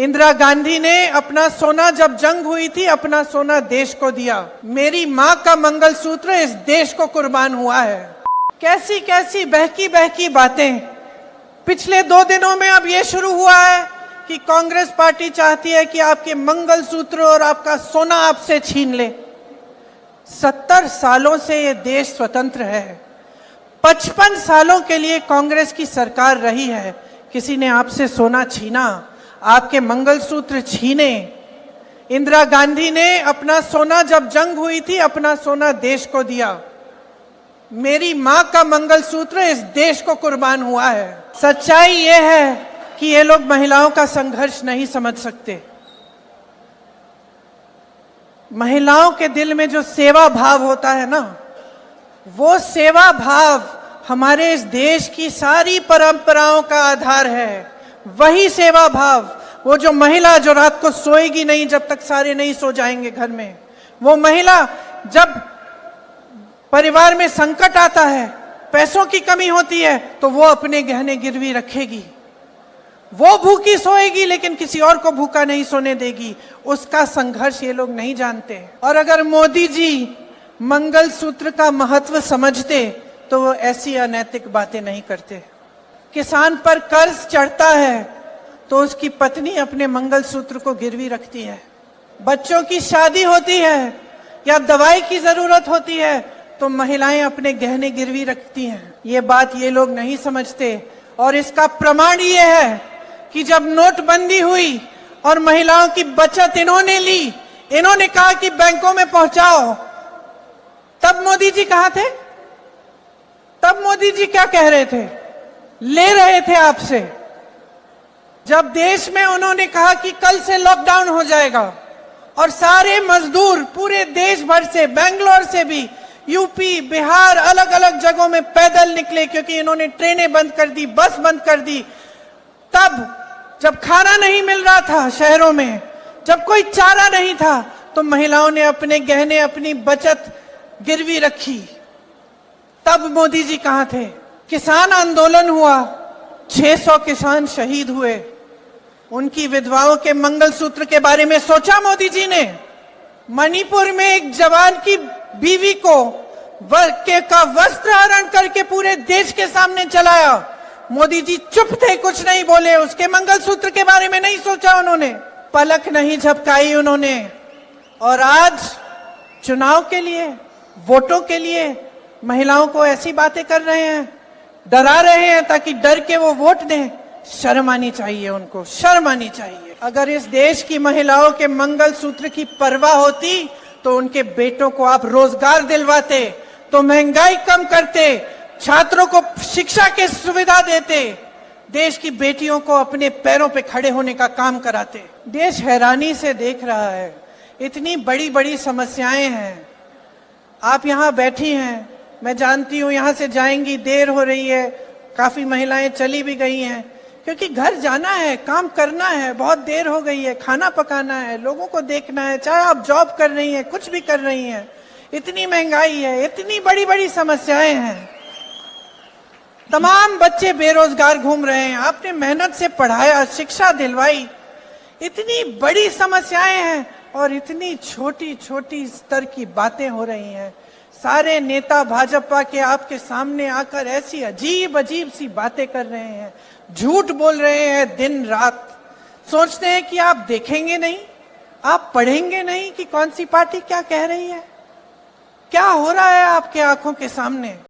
इंदिरा गांधी ने अपना सोना जब जंग हुई थी, अपना सोना देश को दिया। मेरी माँ का मंगलसूत्र इस देश को कुर्बान हुआ है। कैसी कैसी बहकी बहकी बातें। पिछले 2 दिनों में अब ये शुरू हुआ है कि कांग्रेस पार्टी चाहती है कि आपके मंगलसूत्र और आपका सोना आपसे छीन ले। 70 सालों से ये देश स्वतंत्र है। 55 सालों के लिए कांग्रेस की सरकार रही है। किसी ने आपसे सोना छीना, आपके मंगलसूत्र छीने। इंदिरा गांधी ने अपना सोना जब जंग हुई थी, अपना सोना देश को दिया। मेरी माँ का मंगलसूत्र इस देश को कुर्बान हुआ है। सच्चाई ये है कि ये लोग महिलाओं का संघर्ष नहीं समझ सकते। महिलाओं के दिल में जो सेवा भाव होता है ना, वो सेवा भाव हमारे इस देश की सारी परंपराओं का आधार है। वही सेवा भाव, वो जो महिला जो रात को सोएगी नहीं जब तक सारे नहीं सो जाएंगे घर में, वो महिला जब परिवार में संकट आता है, पैसों की कमी होती है, तो वो अपने गहने गिरवी रखेगी। वो भूखी सोएगी लेकिन किसी और को भूखा नहीं सोने देगी। उसका संघर्ष ये लोग नहीं जानते। और अगर मोदी जी मंगलसूत्र का महत्व समझते तो वो ऐसी अनैतिक बातें नहीं करते। किसान पर कर्ज चढ़ता है तो उसकी पत्नी अपने मंगलसूत्र को गिरवी रखती है। बच्चों की शादी होती है या दवाई की जरूरत होती है तो महिलाएं अपने गहने गिरवी रखती हैं। ये बात ये लोग नहीं समझते। और इसका प्रमाण ये है कि जब नोटबंदी हुई और महिलाओं की बचत इन्होंने ली, इन्होंने कहा कि बैंकों में पहुंचाओ, तब मोदी जी कहां थे? तब मोदी जी क्या कह रहे थे? ले रहे थे आपसे। जब देश में उन्होंने कहा कि कल से लॉकडाउन हो जाएगा और सारे मजदूर पूरे देश भर से, बेंगलोर से भी, यूपी, बिहार, अलग अलग जगहों में पैदल निकले क्योंकि इन्होंने ट्रेनें बंद कर दी, बस बंद कर दी। तब जब खाना नहीं मिल रहा था शहरों में, जब कोई चारा नहीं था, तो महिलाओं ने अपने गहने, अपनी बचत गिरवी रखी। तब मोदी जी कहां थे? किसान आंदोलन हुआ, 600 किसान शहीद हुए। उनकी विधवाओं के मंगलसूत्र के बारे में सोचा मोदी जी ने? मणिपुर में एक जवान की बीवी को का वस्त्र हरण करके पूरे देश के सामने चलाया। मोदी जी चुप थे, कुछ नहीं बोले। उसके मंगलसूत्र के बारे में नहीं सोचा उन्होंने, पलक नहीं झपकाई उन्होंने। और आज चुनाव के लिए, वोटों के लिए महिलाओं को ऐसी बातें कर रहे हैं, डरा रहे हैं ताकि डर के वो वोट दें। शर्म आनी चाहिए उनको, शर्म आनी चाहिए। अगर इस देश की महिलाओं के मंगलसूत्र की परवाह होती तो उनके बेटों को आप रोजगार दिलवाते, तो महंगाई कम करते, छात्रों को शिक्षा की सुविधा देते, देश की बेटियों को अपने पैरों पे खड़े होने का काम कराते। देश हैरानी से देख रहा है। इतनी बड़ी बड़ी समस्याएं हैं। आप यहाँ बैठी हैं, मैं जानती हूँ यहाँ से जाएंगी, देर हो रही है, काफी महिलाएं चली भी गई हैं क्योंकि घर जाना है, काम करना है, बहुत देर हो गई है, खाना पकाना है, लोगों को देखना है, चाहे आप जॉब कर रही हैं, कुछ भी कर रही हैं। इतनी महंगाई है, इतनी बड़ी बड़ी समस्याएं हैं। तमाम बच्चे बेरोजगार घूम रहे हैं। आपने मेहनत से पढ़ाया, शिक्षा दिलवाई। इतनी बड़ी समस्याएं हैं और इतनी छोटी छोटी स्तर की बातें हो रही हैं। सारे नेता भाजपा के आपके सामने आकर ऐसी अजीब अजीब सी बातें कर रहे हैं, झूठ बोल रहे हैं दिन रात। सोचते हैं कि आप देखेंगे नहीं, आप पढ़ेंगे नहीं कि कौन सी पार्टी क्या कह रही है, क्या हो रहा है आपके आंखों के सामने।